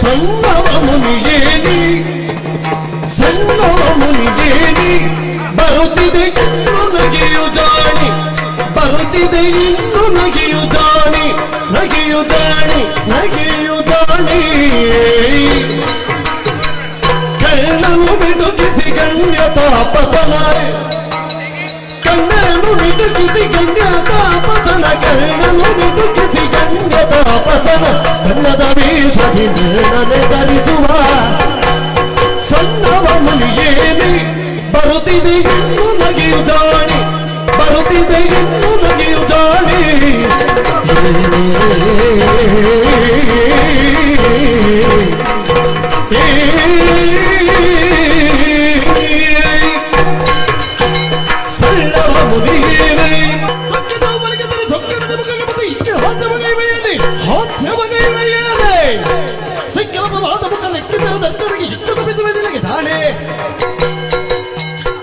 ಸಣ್ಣವ ಮುನಿಗೇನಿ ಸಣ್ಣವ ಮುನಿಗೇನಿ ಬರುತ್ತಿದೆ ಇನ್ನು ನಗೆಯು ಜಾಣಿ ಬರುತ್ತಿದೆ ಇನ್ನು ನಗೆಯು ಜಾಣಿ ನಗೆಯು ಜಾಣಿ ನಗೆಯು ಜಾಣಿ ಕಣ್ಣನು ಬಿಡುಕಿಸಿ ಗಣ್ಯ ತಾಪಸನ ಕಣ್ಣನು ಬಿಡುಕಿಸಿ ಗಣ್ಯ ತಾಪಸನ ಕಣ್ಣನು ಬಿಡುಕಿಸಿ ಗಣ್ಯ ತಾಪಸನ ಕಣ್ಣದ ವೇಷದಿ ಮೇಳನೆ ಧರಿಸುವ ಸಣ್ಣವ ಮುನಿಯೇನಿ ಬರುತ್ತಿದೆ ಇನ್ನು ನಗೆಯು ಜಾಣಿ ಬರುತ್ತಿದೆ ಇನ್ನು ನಗೆಯು ಜಾಣಿ ಸಣ್ಣವ ಮುನಿಯೇನಿ ಹಾಸ್ಯ ಬಗೆಯುವೆಯೇನೆ ಸಿಕ್ಕಲವಾದ ಮುಖ ಲೆಕ್ಕಿದ